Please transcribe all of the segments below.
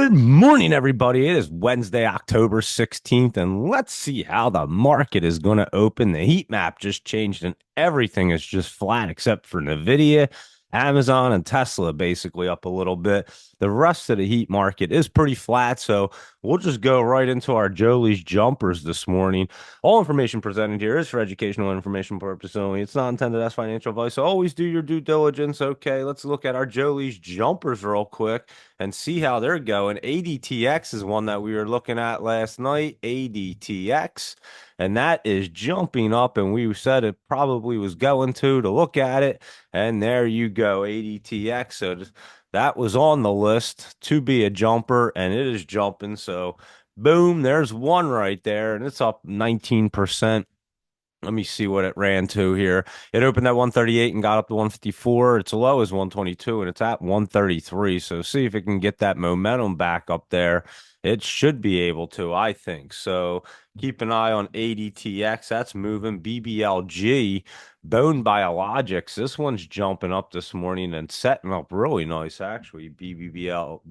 Good morning, everybody. It is Wednesday, October 16th, and let's see how the market is going to open. The heat map just changed, and everything is just flat except for Nvidia, Amazon, and Tesla, basically up a little bit. The rest of the heat market is pretty flat, so we'll just go right into our Jolie's jumpers this morning. All information presented here is for educational and information purposes only. It's not intended as financial advice, so always do your due diligence. Okay, let's look at our Jolie's jumpers real quick and see how they're going. ADTX is one that we were looking at last night. ADTX, and that is jumping up, and we said it probably was going to look at it, and there you go, ADTX. So that was on the list to be a jumper, and it is jumping. So boom, there's one right there, and it's up 19%. Let me see what it ran to here. It opened at 138 and got up to 154. Its low is 122 and it's at 133. So see if it can get that momentum back up there. It should be able to, I think. So keep an eye on ADTX. That's moving. BBLG, Bone Biologics. This one's jumping up this morning and setting up really nice, actually. BBLG.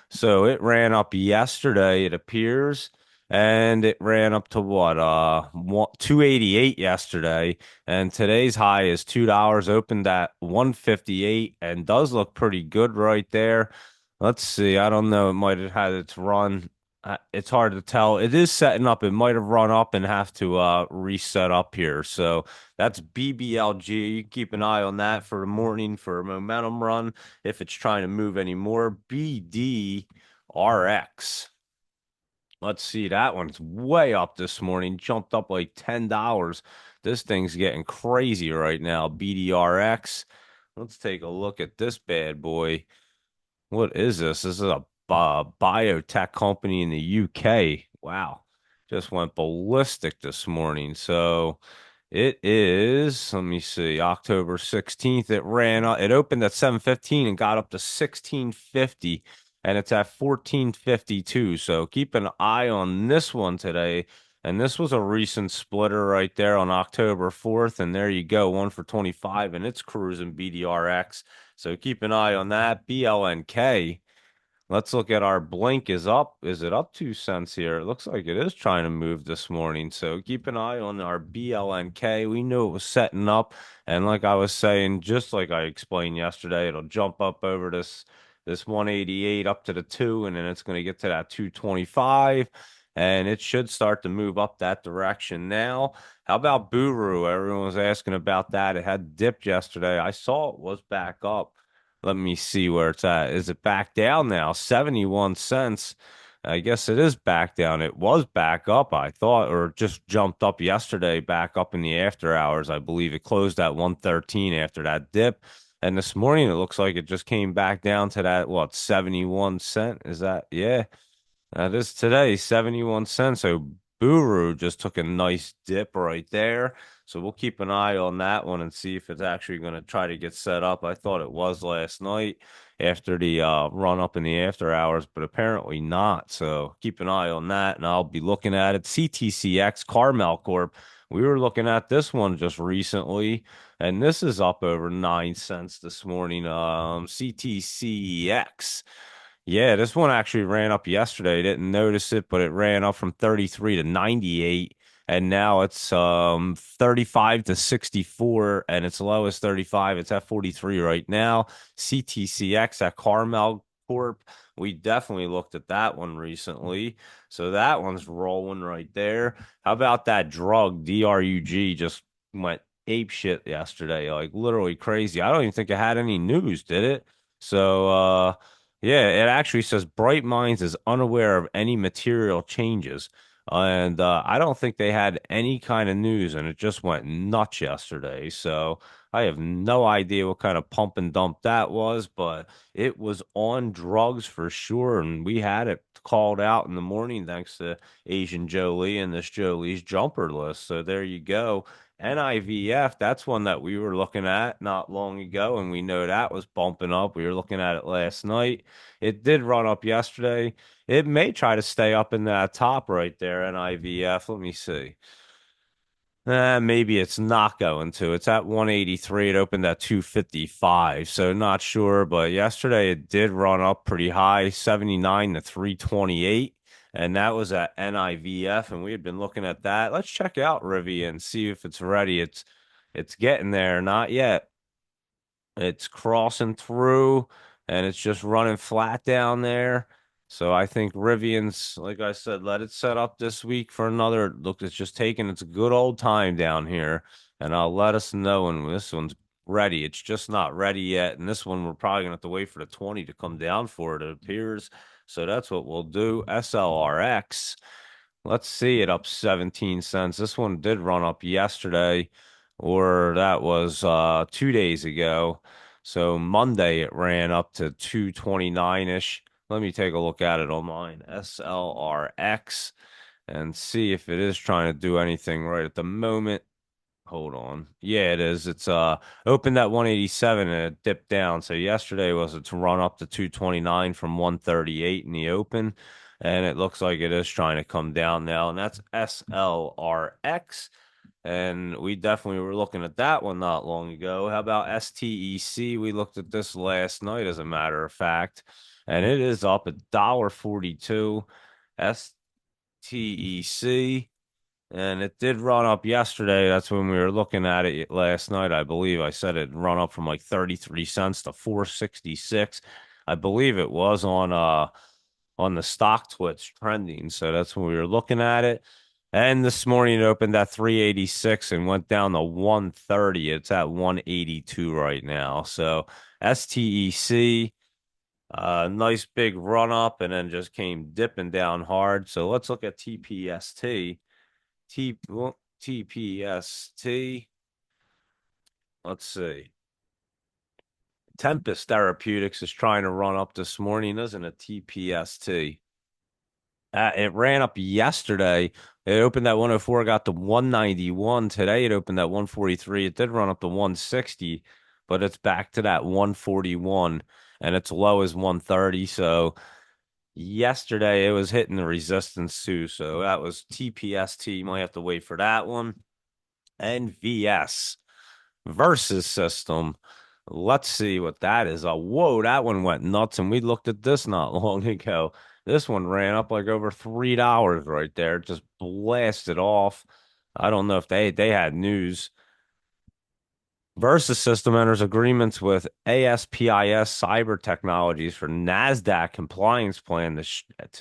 So it ran up yesterday, it appears, and it ran up to what 288 yesterday, and today's high is $2, opened at 158 and does look pretty good right there. Let's see, I don't know, it might have had its run. It's hard to tell. It is setting up. It might have run up and have to reset up here. So that's BBLG. You keep an eye on that for the morning for a momentum run if it's trying to move anymore. BDRX. Let's see, that one's way up this morning, jumped up like $10. This thing's getting crazy right now. BDRX. Let's take a look at this bad boy. What is this? This is a biotech company in the UK. Wow. Just went ballistic this morning. So it is, let me see, October 16th. It opened at 7:15 and got up to 1650 and it's at 1452. So keep an eye on this one today. And this was a recent splitter right there on October 4th. And there you go, one for 25 and it's cruising BDRX. So keep an eye on that. BLNK. Let's look at our blink is up. Is it up 2 cents here? It looks like it is trying to move this morning. So keep an eye on our BLNK. We knew it was setting up. And like I was saying, just like I explained yesterday, it'll jump up over this 188 up to the 2, and then it's going to get to that 225. And it should start to move up that direction now. How about Buru? Everyone was asking about that. It had dipped yesterday. I saw it was back up. Let me see where it's at. Is it back down now? 71 cents. I guess it is back down. It was back up, I thought, or just jumped up yesterday, back up in the after hours. I believe it closed at 113 after that dip. And this morning, it looks like it just came back down to that, what, 71 cent? Is that, yeah, that is today, 71 cents. So Buru just took a nice dip right there. So we'll keep an eye on that one and see if it's actually going to try to get set up. I thought it was last night after the run up in the after hours, but apparently not. So keep an eye on that, and I'll be looking at it. CTCX, Carmel Corp. We were looking at this one just recently, and this is up over 9 cents this morning. CTCX. Yeah, this one actually ran up yesterday. Didn't notice it, but it ran up from 33 to 98 and now it's 35 to 64 and its low is 35. It's at 43 right now. CTCX at Carmel Corp. We definitely looked at that one recently. So that one's rolling right there. How about that drug DRUG just went ape shit yesterday, like literally crazy. I don't even think it had any news, did it? So yeah, it actually says Bright Minds is unaware of any material changes. And I don't think they had any kind of news, and it just went nuts yesterday. So I have no idea what kind of pump and dump that was, but it was on drugs for sure. And we had it called out in the morning thanks to Asian Jolie and this Jolie's jumper list. So there you go. NIVF, that's one that we were looking at not long ago, and we know that was bumping up. We were looking at it last night. It did run up yesterday. It may try to stay up in that top right there, NIVF. Let me see. Maybe it's not going to. It's at 183. It opened at 255. So not sure, but yesterday it did run up pretty high, 79 to 328. And that was at NIVF. And we had been looking at that. Let's check out Rivian and see if it's ready. It's getting there. Not yet. It's crossing through and it's just running flat down there. So I think Rivian's, like I said, let it set up this week for another look. It's just taking its good old time down here. And I'll let us know when this one's ready. It's just not ready yet. And this one, we're probably going to have to wait for the 20 to come down for it, it appears. So that's what we'll do. SLRX. Let's see it up 17 cents. This one did run up yesterday, or that was 2 days ago. So Monday it ran up to 229-ish. Let me take a look at it on mine. SLRX and see if it is trying to do anything right at the moment. Hold on. Yeah, it is. It's opened at 187 and it dipped down. So yesterday was its run up to 229 from 138 in the open. And it looks like it is trying to come down now. And that's SLRX. And we definitely were looking at that one not long ago. How about STEC? We looked at this last night, as a matter of fact. And it is up $1.42. STEC. And it did run up yesterday. That's when we were looking at it last night. I believe I said it run up from like 33 cents to 466. I believe it was on the stock twits trending. So that's when we were looking at it. And this morning it opened at 386 and went down to 130. It's at 182 right now. So STEC, nice big run up and then just came dipping down hard. So let's look at TPST. TPST. Let's see. Tempest Therapeutics is trying to run up this morning, isn't it? TPST. It ran up yesterday. It opened at 104, got to 191. Today it opened at 143. It did run up to 160, but it's back to that 141 and its low is 130. So yesterday it was hitting the resistance too. So that was TPST. You might have to wait for that one. NVS versus system. Let's see what that is. Oh, whoa, that one went nuts. And we looked at this not long ago. This one ran up like over $3 right there. Just blasted off. I don't know if they had news. Versus System enters agreements with ASPIS Cyber Technologies for NASDAQ compliance plan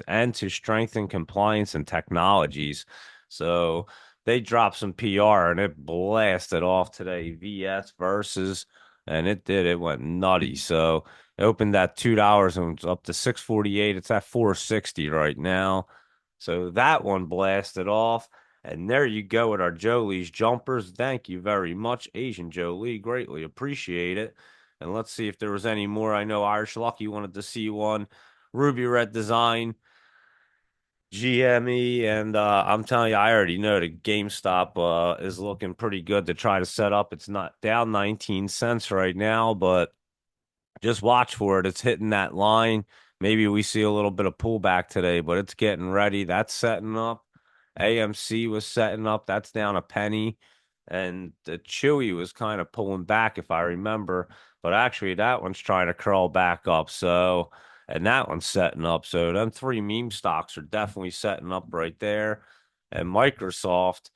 and to strengthen compliance and technologies. So they dropped some PR and it blasted off today. VS versus, and it did. It went nutty. So it opened at $2 and it's up to 648. It's at 460 right now. So that one blasted off. And there you go with our Jolie's jumpers. Thank you very much, Asian Jolie. Greatly appreciate it. And let's see if there was any more. I know Irish Lucky wanted to see one. Ruby Red Design, GME, and I'm telling you, I already know the GameStop is looking pretty good to try to set up. It's not down 19 cents right now, but just watch for it. It's hitting that line. Maybe we see a little bit of pullback today, but it's getting ready. That's setting up. AMC was setting up. That's down a penny. And the Chewy was kind of pulling back, if I remember. But actually, that one's trying to curl back up. So, and that one's setting up. So, them three meme stocks are definitely setting up right there. And Microsoft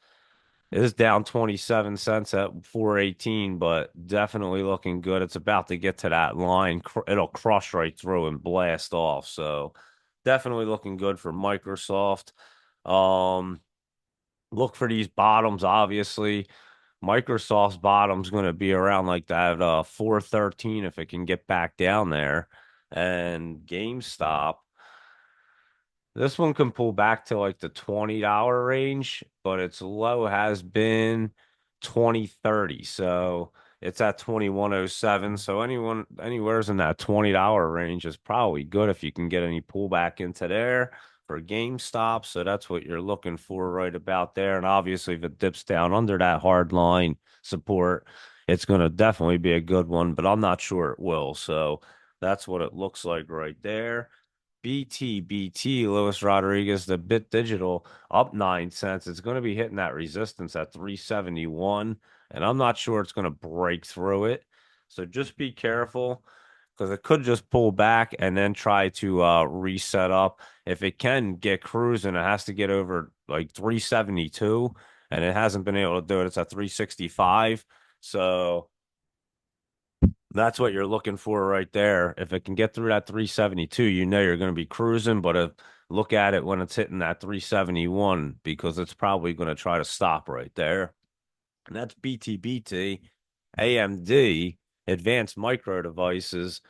is down 27 cents at 418, but definitely looking good. It's about to get to that line. It'll crush right through and blast off. So definitely looking good for Microsoft. Um, look for these bottoms, obviously. Microsoft's bottom's going to be around like that 413 if it can get back down there. And GameStop. This one can pull back to like the $20 range, but its low has been 2030. So it's at 2107. So anywhere's in that $20 range is probably good if you can get any pullback into there for GameStop. So that's what you're looking for right about there. And obviously if it dips down under that hard line support, it's going to definitely be a good one, but I'm not sure it will. So that's what it looks like right there. BTBT, Luis Rodriguez, the Bit Digital, up 9 cents. It's going to be hitting that resistance at 371, and I'm not sure it's going to break through it. So just be careful because it could just pull back and then try to reset up. If it can get cruising, it has to get over like 372, and it hasn't been able to do it. It's at 365. So that's what you're looking for right there. If it can get through that 372, you know you're going to be cruising, but look at it when it's hitting that 371 because it's probably going to try to stop right there. And that's BTBT, AMD, Advanced Micro Devices,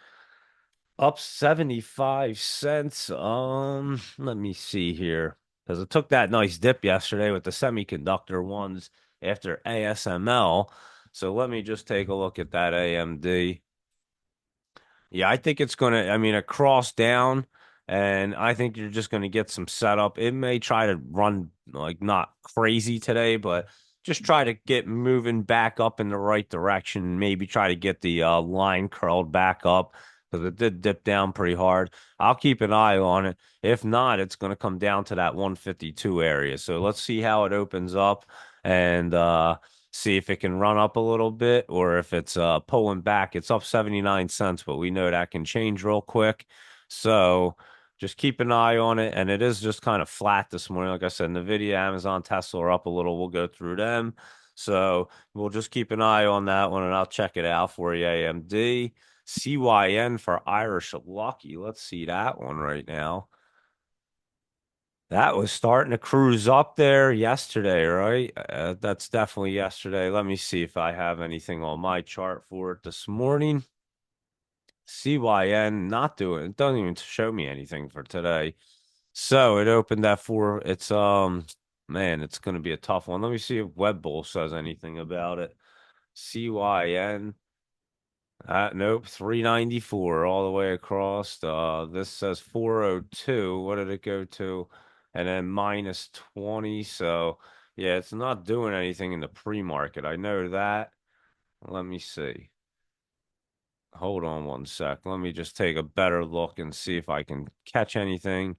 up 75 cents. Let me see here. Because it took that nice dip yesterday with the semiconductor ones after ASML. So let me just take a look at that AMD. Yeah, I think it's gonna. I mean, it crossed down, and I think you're just gonna get some setup. It may try to run like not crazy today, but just try to get moving back up in the right direction. Maybe try to get the line curled back up because it did dip down pretty hard. I'll keep an eye on it. If not, it's gonna come down to that 152 area. So let's see how it opens up, and see if it can run up a little bit or if it's pulling back. It's up 79 cents, but we know that can change real quick. So just keep an eye on it. And it is just kind of flat this morning. Like I said, NVIDIA, Amazon, Tesla are up a little. We'll go through them. So we'll just keep an eye on that one and I'll check it out for you. AMD, CYN for Irish Lucky. Let's see that one right now. That was starting to cruise up there yesterday, right? That's definitely yesterday. Let me see if I have anything on my chart for it this morning. CYN not doing it. Doesn't even show me anything for today. So it opened at four. It's man, it's gonna be a tough one. Let me see if Webbull says anything about it. CYN. Nope, 394 all the way across. This says 402. What did it go to? And then minus 20. So, yeah, it's not doing anything in the pre-market. I know that. Let me see. Hold on one sec. Let me just take a better look and see if I can catch anything.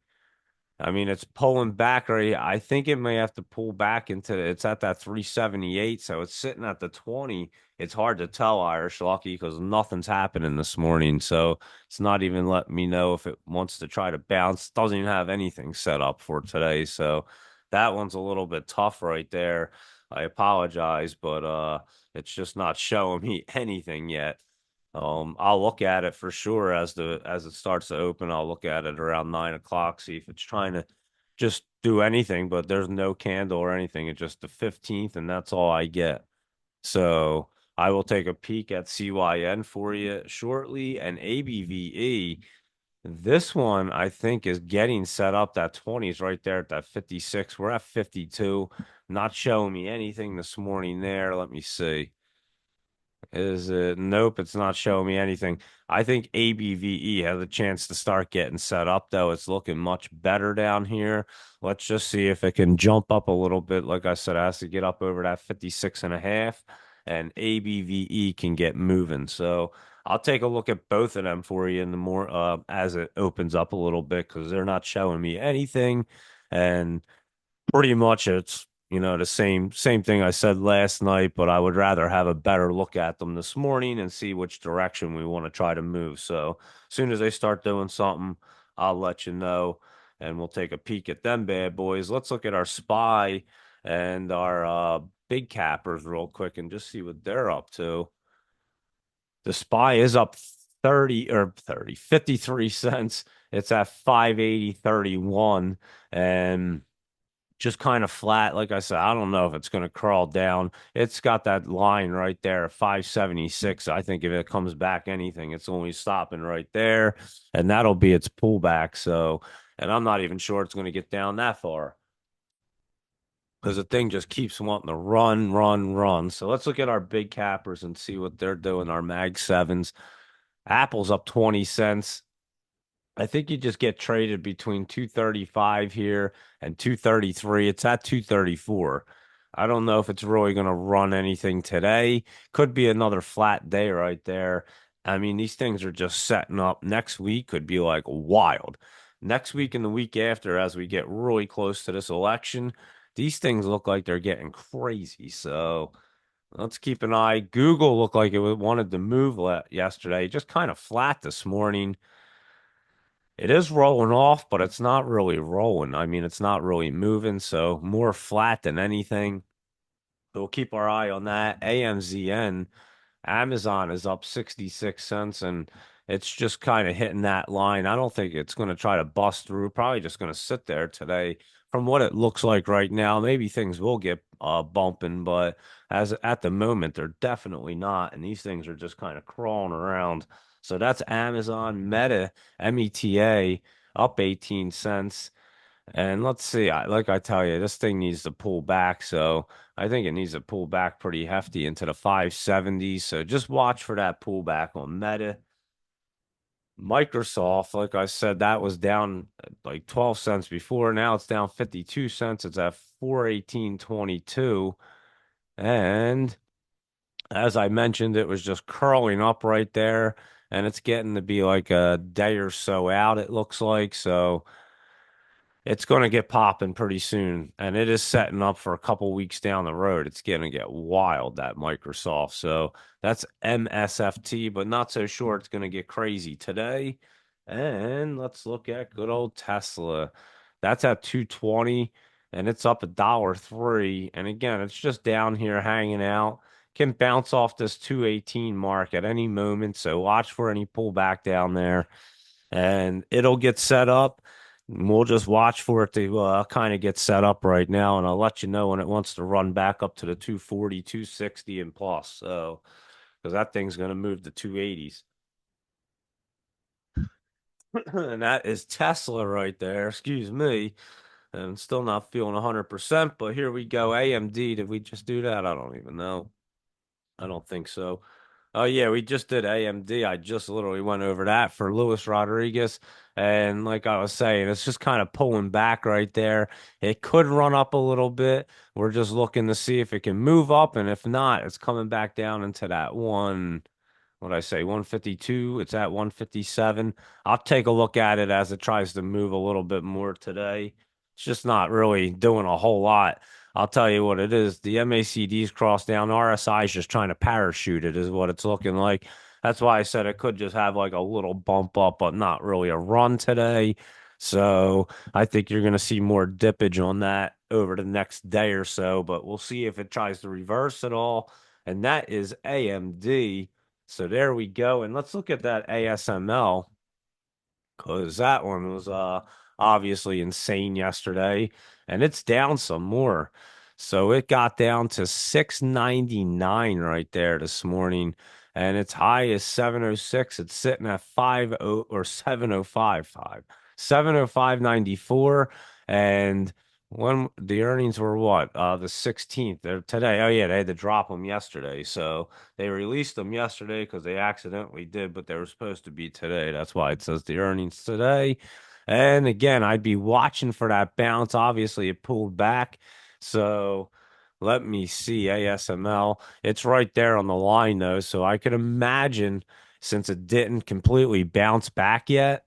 I mean, it's pulling back right. I think it may have to pull back into it's at that 378, so it's sitting at the 20. It's hard to tell, Irish Lucky, because nothing's happening this morning. So it's not even letting me know if it wants to try to bounce. Doesn't even have anything set up for today. So that one's a little bit tough right there. I apologize, but it's just not showing me anything yet. I'll look at it for sure as it starts to open. I'll look at it around 9 o'clock, see if it's trying to just do anything, but there's no candle or anything. It's just the 15th, and that's all I get. So I will take a peek at CYN for you shortly. And ABVE, this one I think is getting set up. That 20 is right there at that 56. We're at 52. Not showing me anything this morning there. Let me see. Is it? Nope, it's not showing me anything. I think ABVE has a chance to start getting set up, though. It's looking much better down here. Let's just see if it can jump up a little bit. Like I said, it has to get up over that 56 and a half, and ABVE can get moving. So I'll take a look at both of them for you in the more as it opens up a little bit because they're not showing me anything. And pretty much it's the same thing I said last night, but I would rather have a better look at them this morning and see which direction we want to try to move. So as soon as they start doing something, I'll let you know and we'll take a peek at them bad boys. Let's look at our SPY and our big cappers real quick and just see what they're up to. The SPY is up 53 cents. It's at 580.31 and just kind of flat. Like I said, I don't know if it's going to crawl down. It's got that line right there, 576. I think if it comes back anything, it's only stopping right there, and that'll be its pullback. So, and I'm not even sure it's going to get down that far because the thing just keeps wanting to run, run, run. So let's look at our big cappers and see what they're doing. Our Mag 7s. Apple's up 20 cents. I think you just get traded between 235 here and 233. It's at 234. I don't know if it's really going to run anything today. Could be another flat day right there. I mean, these things are just setting up. Next week could be like wild. Next week and the week after, as we get really close to this election, these things look like they're getting crazy. So let's keep an eye. Google looked like it wanted to move yesterday, just kind of flat this morning. It is rolling off, but it's not really rolling. I mean, it's not really moving, so more flat than anything. We'll keep our eye on that. AMZN, Amazon is up 66 cents, and it's just kind of hitting that line. I don't think it's going to try to bust through. Probably just going to sit there today. From what it looks like right now, maybe things will get bumping, but as at the moment, they're definitely not. And these things are just kind of crawling around. So that's Amazon, META, up 18 cents. And let's see, like I tell you, this thing needs to pull back. So I think it needs to pull back pretty hefty into the 570s. So just watch for that pullback on Meta. Microsoft, like I said, that was down like 12 cents before. Now it's down 52 cents. It's at 418.22. And as I mentioned, it was just curling up right there. And it's getting to be like a day or so out, it looks like. So it's going to get popping pretty soon, and it is setting up for a couple weeks down the road. It's going to get wild, that Microsoft. So that's MSFT, but not so sure it's going to get crazy today. And let's look at good old Tesla. That's at 220, and it's up $1.03. And again, it's just down here hanging out. Can bounce off this 218 mark at any moment. So watch for any pullback down there, and it'll get set up. We'll just watch for it to kind of get set up right now, and I'll let you know when it wants to run back up to the 240, 260, and plus. So, because that thing's going to move to 280s. And that is Tesla right there. Excuse me. I'm still not feeling 100%, but here we go. AMD, did we just do that? I don't even know. I don't think so. Oh yeah, we just did AMD. I just literally went over that for Luis Rodriguez. And like I was saying, it's just kind of pulling back right there. It could run up a little bit. We're just looking to see if it can move up. And if not, it's coming back down into that one what I say, 152. It's at 157. I'll take a look at it as it tries to move a little bit more today. It's just not really doing a whole lot. I'll tell you what it is. The MACD's crossed down. RSI is just trying to parachute it, is what it's looking like. That's why I said it could just have like a little bump up, but not really a run today. So I think you're going to see more dippage on that over the next day or so, but we'll see if it tries to reverse it all. And that is AMD. So there we go. And let's look at that ASML because that one was obviously insane yesterday, and it's down some more. So it got down to 699 right there this morning, and its high is 706. It's sitting at 50 or 705.5. 705.94. And when the earnings were what? The 16th. They're today. Oh yeah, they had to drop them yesterday. So they released them yesterday because they accidentally did, but they were supposed to be today. That's why it says the earnings today. And again, I'd be watching for that bounce. Obviously, it pulled back. So let me see ASML. It's right there on the line, though. So I could imagine since it didn't completely bounce back yet,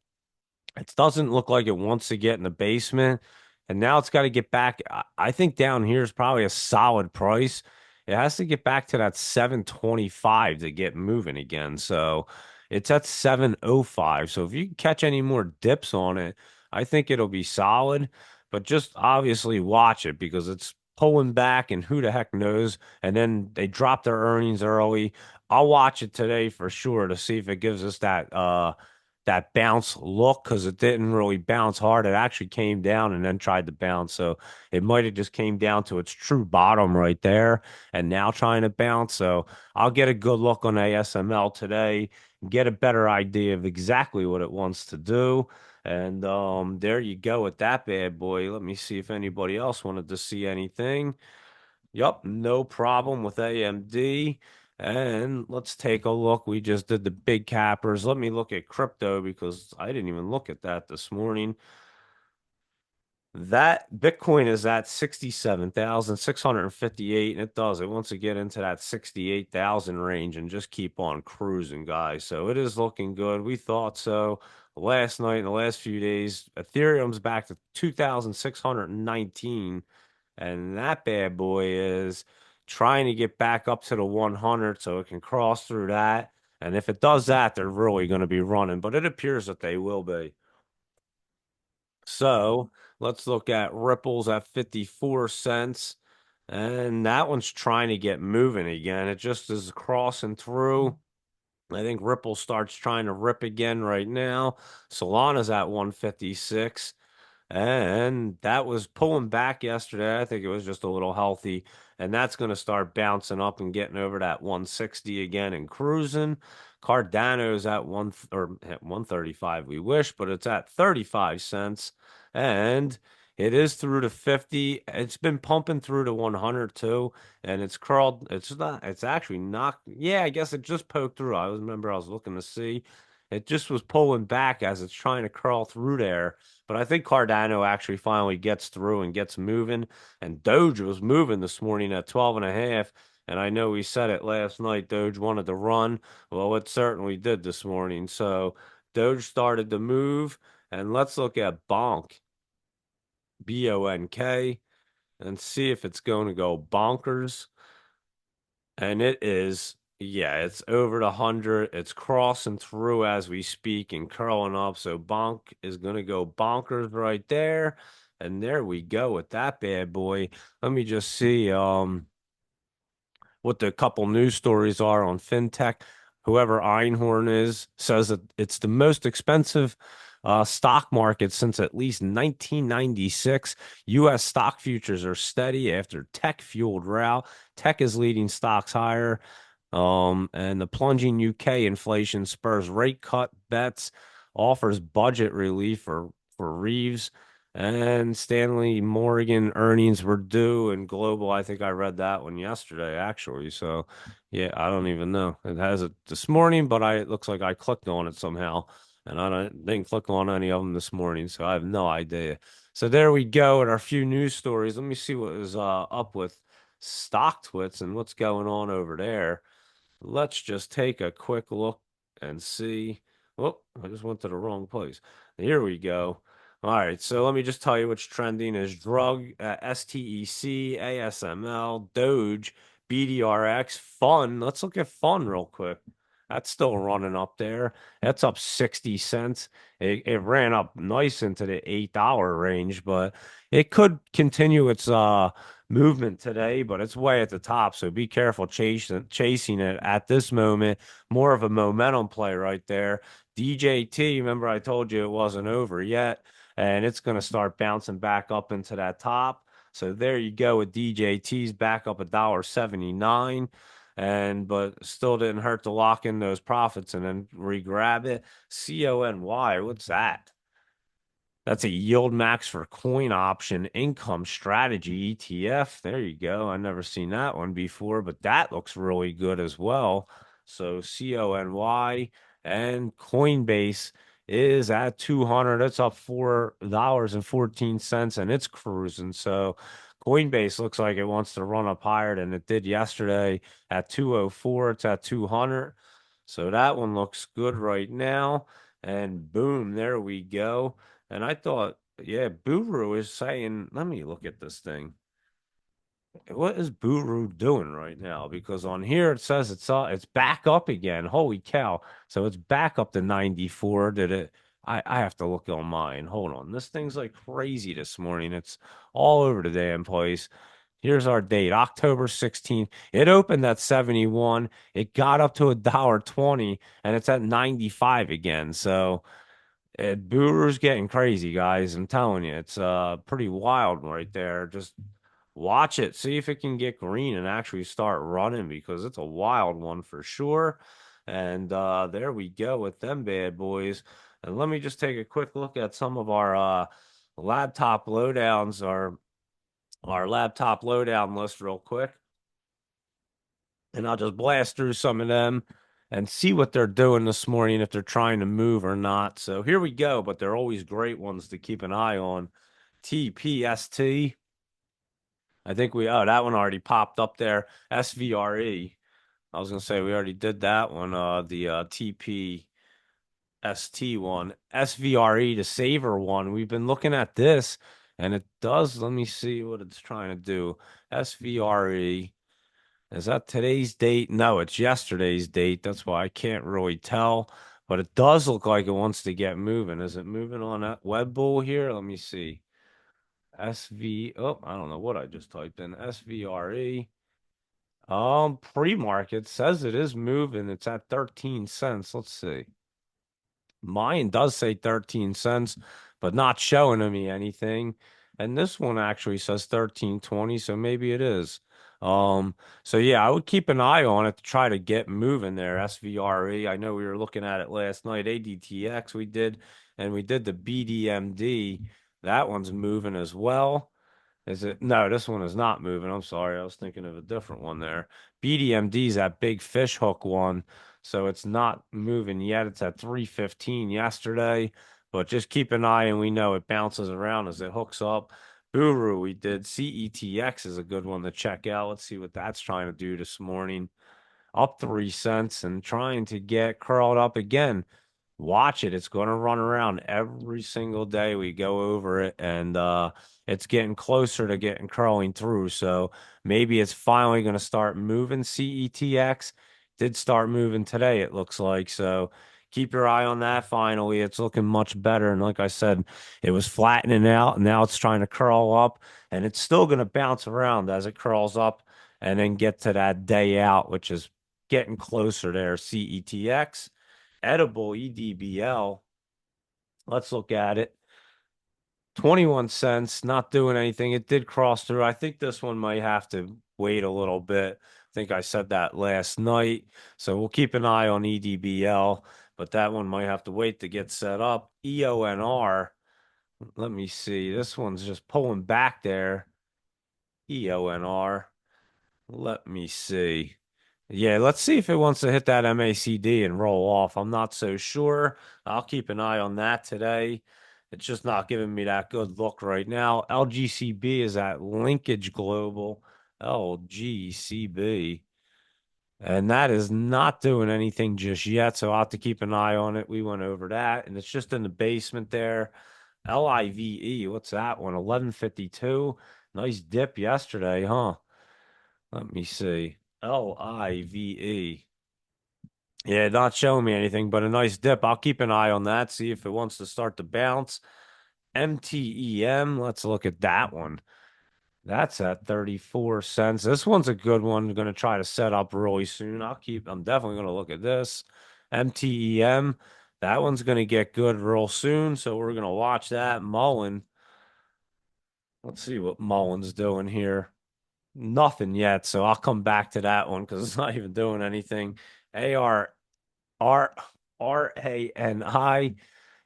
it doesn't look like it wants to get in the basement, and now it's got to get back. I think down here is probably a solid price. It has to get back to that 725 to get moving again. So it's at 705. So if you can catch any more dips on it, I think it'll be solid. But just obviously watch it because it's pulling back, and who the heck knows. And then they drop their earnings early. I'll watch it today for sure to see if it gives us that bounce look because it didn't really bounce hard. It actually came down and then tried to bounce. So it might have just came down to its true bottom right there and now trying to bounce. So I'll get a good look on ASML today, get a better idea of exactly what it wants to do. And there you go with that bad boy. Let me see if anybody else wanted to see anything. Yup, no problem with AMD. And let's take a look. We just did the big cappers. Let me look at crypto because I didn't even look at that this morning. That Bitcoin is at 67,658, and it does. It wants to get into that 68,000 range and just keep on cruising, guys. So it is looking good. We thought so last night and the last few days. Ethereum's back to 2,619, and that bad boy is trying to get back up to the 100 so it can cross through that. And if it does that, they're really going to be running, but it appears that they will be. So let's look at Ripples at 54 cents. And that one's trying to get moving again. It just is crossing through. I think Ripple starts trying to rip again right now. Solana's at 156. And that was pulling back yesterday. I think it was just a little healthy. And that's going to start bouncing up and getting over that 160 again and cruising. Cardano's at one or at 135, we wish, but it's at 35 cents. And it is through to 50. It's been pumping through to 100 too. And it's crawled. It's actually not. Yeah, I guess it just poked through. I was looking to see. It just was pulling back as it's trying to crawl through there, but I think Cardano actually finally gets through and gets moving. And Doge was moving this morning at 12 and a half. And I know we said it last night, Doge wanted to run. Well, it certainly did this morning. So Doge started to move. And let's look at Bonk, Bonk, and see if it's going to go bonkers. And it is, yeah, it's over the 100. It's crossing through as we speak and curling up. So Bonk is going to go bonkers right there. And there we go with that bad boy. Let me just see what the couple news stories are on fintech. Whoever Einhorn is says that it's the most expensive stock market since at least 1996. U.S. stock futures are steady after tech-fueled rout. Tech is leading stocks higher. And the plunging UK inflation spurs rate cut bets, offers budget relief for Reeves. And Stanley Morgan earnings were due and global. I think I read that one yesterday, actually. So, yeah, I don't even know. It has it this morning, but it looks like I clicked on it somehow, and didn't click on any of them this morning, so I have no idea. So there we go at our few news stories. Let me see what is up with StockTwits and what's going on over there. Let's just take a quick look and see. Oh, I just went to the wrong place. Here we go. All right, so let me just tell you what's trending is drug, STEC, ASML, Doge, BDRX, Fun. Let's look at Fun real quick. That's still running up there. That's up 60 cents. It ran up nice into the $8 range, but it could continue its movement today, but it's way at the top. So be careful chasing it at this moment. More of a momentum play right there. DJT, remember I told you it wasn't over yet, and it's going to start bouncing back up into that top. So there you go with DJT's back up $1.79. And but still didn't hurt to lock in those profits and then re-grab it. CONY, what's that? That's a yield max for coin option income strategy ETF. There you go. I've never seen that one before, but that looks really good as well. So CONY and Coinbase is at 200. It's up $4.14 and it's cruising. So Coinbase looks like it wants to run up higher than it did yesterday at 204. It's at 200. So that one looks good right now. And boom, there we go. And I thought, yeah, Buru is saying, let me look at this thing. What is Buru doing right now? Because on here it says it's back up again. Holy cow. So it's back up to 94. Did it? I have to look on mine. Hold on. This thing's like crazy this morning. It's all over the damn place. Here's our date, October 16th. It opened at 71. It got up to $1.20 and it's at 95 again. So Buru's getting crazy, guys. I'm telling you, it's pretty wild right there. Just watch it, see if it can get green and actually start running because it's a wild one for sure. And there we go with them bad boys. And let me just take a quick look at some of our laptop lowdowns, our laptop lowdown list real quick, and I'll just blast through some of them and see what they're doing this morning, if they're trying to move or not. So here we go, but they're always great ones to keep an eye on. TPST. I think that one already popped up there. SVRE. I was gonna say we already did that one. The TPST one. SVRE, the saver one. We've been looking at this, and it does. Let me see what it's trying to do. SVRE. Is that today's date? No, it's yesterday's date. That's why I can't really tell. But it does look like it wants to get moving. Is it moving on that web bull here? Let me see. I don't know what I just typed in. SVRE. Pre-market says it is moving. It's at 13 cents. Let's see. Mine does say 13 cents, but not showing me anything. And this one actually says 13.20, so maybe it is. So yeah, I would keep an eye on it to try to get moving there. SVRE. I know we were looking at it last night. ADTX we did, and we did the BDMD. That one's moving as well. Is it? No, this one is not moving. I'm sorry. I was thinking of a different one there. BDMD is that big fish hook one. So it's not moving yet. It's at 315 yesterday, but just keep an eye and we know it bounces around as it hooks up. Buru, we did. CETX is a good one to check out. Let's see what that's trying to do this morning. Up 3 cents and trying to get curled up again. Watch it. It's going to run around every single day. We go over it, and it's getting closer to getting curling through. So maybe it's finally going to start moving. CETX did start moving today, it looks like. So keep your eye on that. Finally, it's looking much better. And like I said, it was flattening out, and now it's trying to curl up, and it's still going to bounce around as it curls up and then get to that day out, which is getting closer there. CETX. Edible EDBL. Let's look at it. 21 cents, not doing anything. It did cross through. I think this one might have to wait a little bit. I think I said that last night. So we'll keep an eye on EDBL, but that one might have to wait to get set up. EONR. Let me see. This one's just pulling back there. EONR. Let me see. Yeah, let's see if it wants to hit that MACD and roll off. I'm not so sure. I'll keep an eye on that today. It's just not giving me that good look right now. LGCB is at Linkage Global. LGCB. And that is not doing anything just yet. So I'll have to keep an eye on it. We went over that, and it's just in the basement there. LIVE, what's that one? 1152. Nice dip yesterday, huh? Let me see. LIVE. Yeah, not showing me anything, but a nice dip. I'll keep an eye on that, see if it wants to start to bounce. MTEM, let's look at that one. That's at 34 cents. This one's a good one. I'm going to try to set up really soon. I'm definitely going to look at this. MTEM, that one's going to get good real soon. So we're going to watch that. Mullen, let's see what Mullen's doing here. Nothing yet, so I'll come back to that one because it's not even doing anything. AR RANI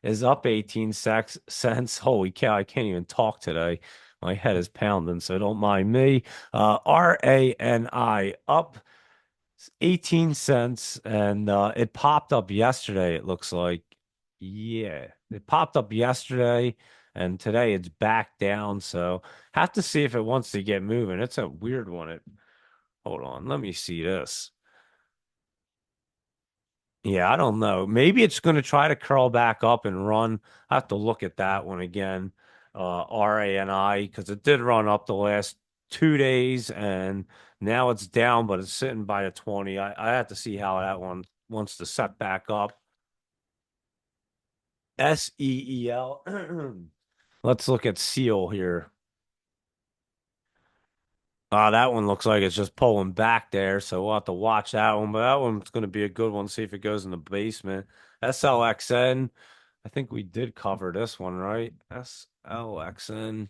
is up 18 cents. Holy cow, I can't even talk today. My head is pounding, so don't mind me. RANI up 18 cents, and it popped up yesterday, it looks like. Yeah, it popped up yesterday, and today it's back down. So have to see if it wants to get moving. It's a weird one. Hold on, let me see this. Yeah, I don't know. Maybe it's going to try to curl back up and run. I have to look at that one again. RANI, because it did run up the last 2 days and now it's down, but it's sitting by a 20. I have to see how that one wants to set back up. SEEL. Let's look at Seal here. That one looks like it's just pulling back there, so we'll have to watch that one. But that one's going to be a good one. See if it goes in the basement. SLXN. I think we did cover this one, right? SLXN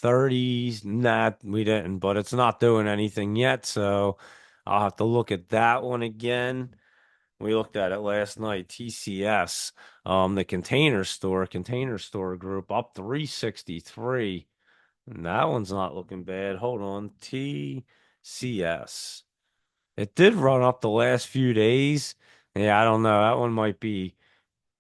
30s. Nah, we didn't, but it's not doing anything yet. So I'll have to look at that one again. We looked at it last night. TCS, the container store group up 363. And that one's not looking bad. Hold on. TCS. It did run up the last few days. Yeah, I don't know. That one might be.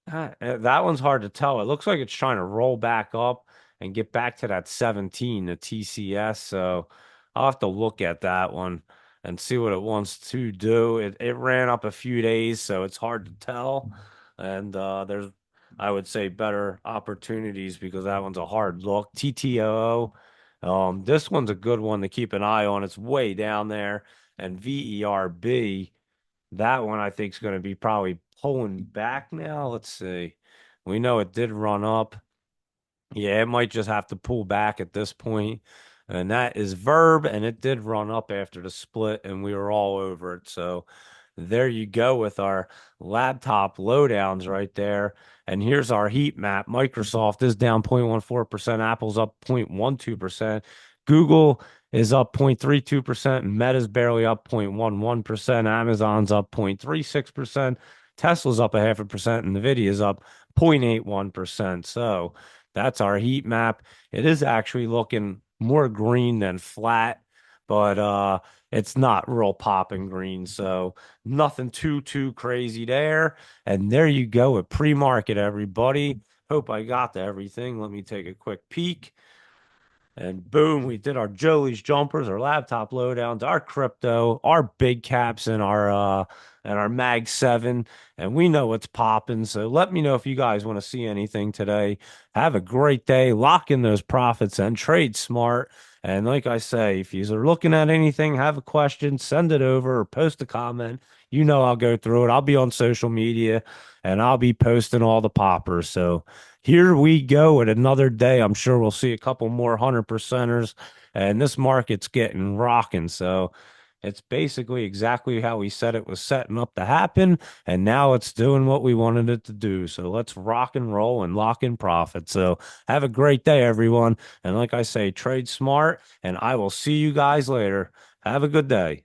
That one's hard to tell. It looks like it's trying to roll back up and get back to that 17, the TCS. So I'll have to look at that one and see what it wants to do. It ran up a few days, so it's hard to tell. And there's, I would say, better opportunities because that one's a hard look. TTO, this one's a good one to keep an eye on. It's way down there. And VERB. That one I think is going to be probably pulling back now. Let's see. We know it did run up. Yeah, it might just have to pull back at this point. And that is Verb, and it did run up after the split, and we were all over it. So there you go with our laptop lowdowns right there. And here's our heat map. Microsoft is down 0.14%, Apple's up 0.12%, Google is up 0.32%, Meta's barely up 0.11%, Amazon's up 0.36%, Tesla's up a half a percent, and Nvidia's up 0.81%. So that's our heat map. It is actually looking more green than flat, but it's not real popping green, so nothing too crazy there. And there you go at pre-market, everybody. Hope I got to everything. Let me take a quick peek. And boom, we did our Jolie's jumpers, our laptop lowdowns, our crypto, our big caps, and our Mag 7. And we know what's popping. So let me know if you guys want to see anything today. Have a great day. Lock in those profits and trade smart. And like I say, if you're looking at anything, have a question, send it over or post a comment. You know I'll go through it. I'll be on social media and I'll be posting all the poppers. So here we go at another day. I'm sure we'll see a couple more 100%ers, and this market's getting rocking. So it's basically exactly how we said it was setting up to happen, and now it's doing what we wanted it to do. So let's rock and roll and lock in profit. So have a great day, everyone. And like I say, trade smart, and I will see you guys later. Have a good day.